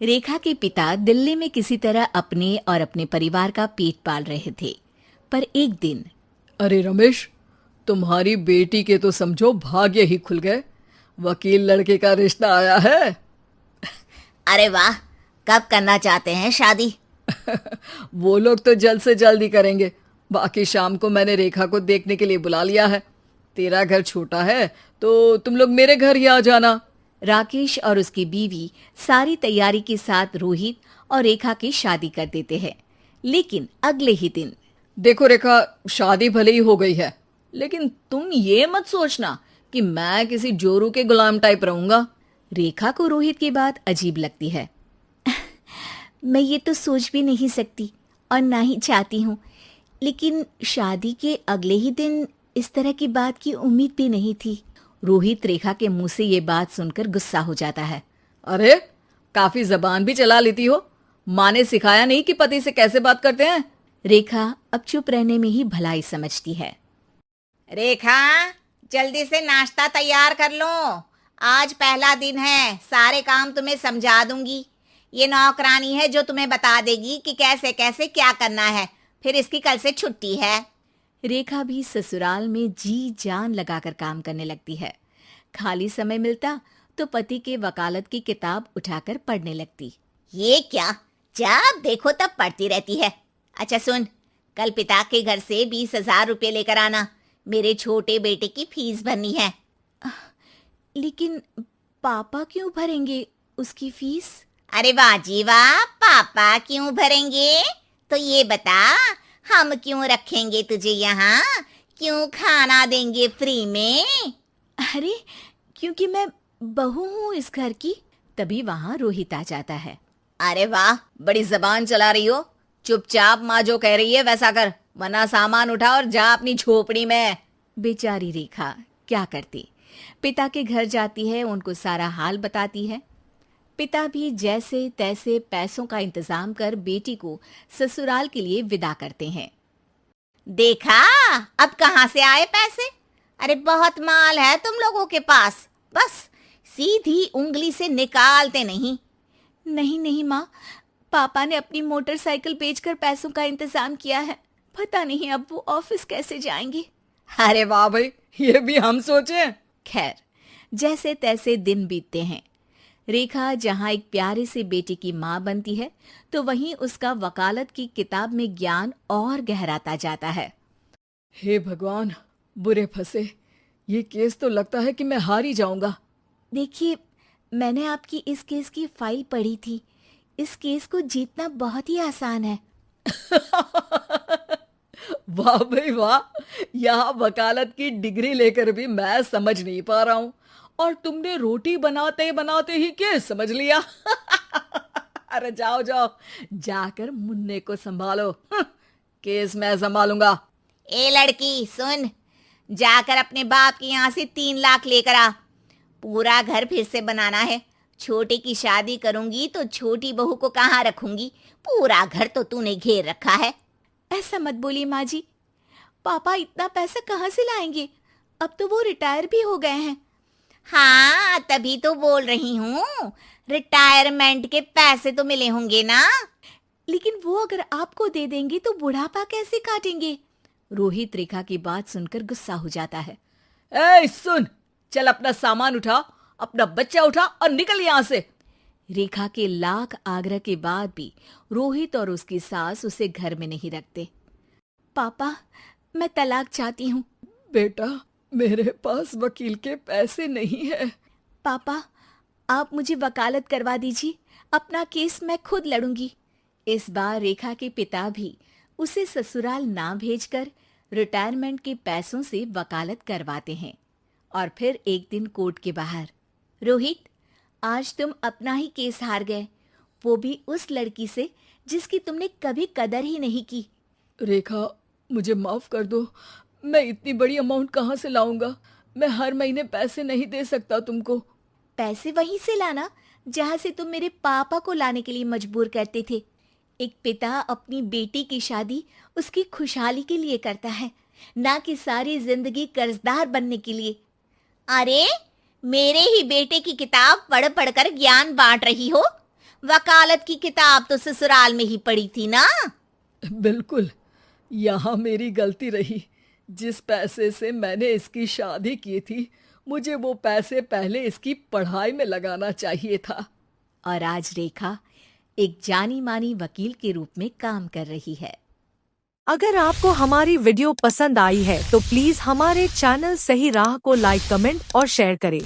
रेखा के पिता दिल्ली में किसी तरह अपने और अपने परिवार का पेट पाल रहे थे। पर एक दिन, अरे रमेश, तुम्हारी बेटी के तो समझो भाग्य ही खुल गए। वकील लड़के का रिश्ता आया है। अरे वाह, कब करना चाहते हैं शादी? वो लोग तो जल्द से जल्द ही करेंगे। बाकी शाम को मैंने रेखा को देखने के लिए बुला लिया है। तेरा घर छोटा है तो तुम लोग मेरे घर ही आ जाना। राकेश और उसकी बीवी सारी तैयारी के साथ रोहित और रेखा की शादी कर देते हैं। लेकिन अगले ही दिन, देखो रेखा, शादी भले ही हो गई है, लेकिन तुम ये मत सोचना कि मैं किसी जोरू के गुलाम टाइप रहूंगा। रेखा को रोहित की बात अजीब लगती है। मैं ये तो सोच भी नहीं सकती और ना ही चाहती हूँ, लेकिन शादी के अगले ही दिन इस तरह की बात की उम्मीद भी नहीं थी। रोहित रेखा के मुंह से ये बात सुनकर गुस्सा हो जाता है। अरे, काफी जबान भी चला लेती हो। माँ ने सिखाया नहीं कि पति से कैसे बात करते हैं? रेखा अब चुप रहने में ही भलाई समझती है। रेखा, जल्दी से नाश्ता तैयार कर लो। आज पहला दिन है, सारे काम तुम्हें समझा दूंगी। ये नौकरानी है जो तुम्हें बता देगी कि कैसे कैसे क्या करना है। फिर इसकी कल से छुट्टी है। रेखा भी ससुराल में जी जान लगाकर काम करने लगती है। खाली समय मिलता तो पति के वकालत की किताब उठाकर पढ़ने लगती। ये क्या, जब देखो तब पढ़ती रहती है। अच्छा सुन, कल पिता के घर से 20,000 रुपये लेकर आना। मेरे छोटे बेटे की फीस भरनी है। लेकिन पापा क्यों भरेंगे उसकी फीस? अरे वाह जी वाह, पापा क्यों भरेंगे? तो ये बता, हम क्यों रखेंगे तुझे यहाँ? क्यों खाना देंगे फ्री में? अरे, क्योंकि मैं बहू हूँ इस घर की। तभी वहाँ रोहित आ जाता है। अरे वाह, बड़ी जबान चला रही हो। चुपचाप माँ जो कह रही है वैसा कर, वरना सामान उठा और जा अपनी झोपड़ी में। बेचारी रेखा क्या करती, पिता के घर जाती है, उनको सारा हाल बताती है। पिता भी जैसे तैसे पैसों का इंतजाम कर बेटी को ससुराल के लिए विदा करते हैं। देखा, अब कहाँ से आए पैसे? अरे बहुत माल है तुम लोगों के पास, बस सीधी उंगली से निकालते नहीं। नहीं नहीं माँ, पापा ने अपनी मोटरसाइकिल बेचकर पैसों का इंतजाम किया है। पता नहीं अब वो ऑफिस कैसे जाएंगे। अरे वाह भाई, ये भी हम सोचे। खैर, जैसे तैसे दिन बीतते हैं। रेखा जहाँ एक प्यारे से बेटे की माँ बनती है, तो वहीं उसका वकालत की किताब में ज्ञान और गहराता जाता है। हे भगवान, बुरे फंसे। ये केस तो लगता है कि मैं हार ही जाऊंगा। देखिए, मैंने आपकी इस केस की फाइल पढ़ी थी। इस केस को जीतना बहुत ही आसान है। वाह भाई वाह, यहाँ वकालत की डिग्री लेकर भी मैं समझ नहीं पा रहा हूँ, और तुमने रोटी बनाते बनाते ही केस समझ लिया। अरे जाओ जाओ, जाकर मुन्ने को संभालो। केस मैं संभालूंगा। ए लड़की सुन, जाकर अपने बाप के यहाँ से 3 लाख लेकर आ। पूरा घर फिर से बनाना है। छोटे की शादी करूंगी तो छोटी बहू को कहाँ रखूंगी? पूरा घर तो तूने घेर रखा है। ऐसा मत बोलिए माँ जी, पापा इतना पैसा कहाँ से लाएंगे? अब तो वो रिटायर भी हो गए हैं। हाँ, तभी तो बोल रही हूँ, रिटायरमेंट के पैसे तो मिले होंगे ना। लेकिन वो अगर आपको दे देंगे तो बुढ़ापा कैसे काटेंगे? रोहित रेखा की बात सुनकर गुस्सा हो जाता है। ए सुन, चल अपना सामान उठा, अपना बच्चा उठा और निकल यहाँ से। रेखा के लाख आग्रह के बाद भी रोहित और उसकी सास उसे घर में नहीं रखते। पापा, मैं तलाक चाहती हूँ। बेटा, मेरे पास वकील के पैसे नहीं है। पापा, आप मुझे वकालत करवा दीजिए, अपना केस मैं खुद लड़ूंगी। इस बार रेखा के पिता भी उसे ससुराल ना भेजकर रिटायरमेंट के पैसों से वकालत करवाते हैं। और फिर एक दिन कोर्ट के बाहर, रोहित, आज तुम अपना ही केस हार गए, वो भी उस लड़की से जिसकी तुमने कभी कदर ही नहीं की। रेखा, मुझे माफ कर दो। मैं इतनी बड़ी अमाउंट कहाँ से लाऊंगा? मैं हर महीने पैसे नहीं दे सकता तुमको। पैसे वहीं से लाना जहाँ से तुम मेरे पापा को लाने के लिए मजबूर करते थे। एक पिता अपनी बेटी की शादी उसकी खुशहाली के लिए करता है, ना कि सारी जिंदगी कर्जदार बनने के लिए। अरे, मेरे ही बेटे की किताब पढ़ पढ़ कर ज्ञान बांट रही हो। वकालत की किताब तो ससुराल में ही पड़ी थी ना। बिल्कुल, यहाँ मेरी गलती रही। जिस पैसे से मैंने इसकी शादी की थी, मुझे वो पैसे पहले इसकी पढ़ाई में लगाना चाहिए था। और आज रेखा एक जानी मानी वकील के रूप में काम कर रही है। अगर आपको हमारी वीडियो पसंद आई है तो प्लीज हमारे चैनल सही राह को लाइक, कमेंट और शेयर करें।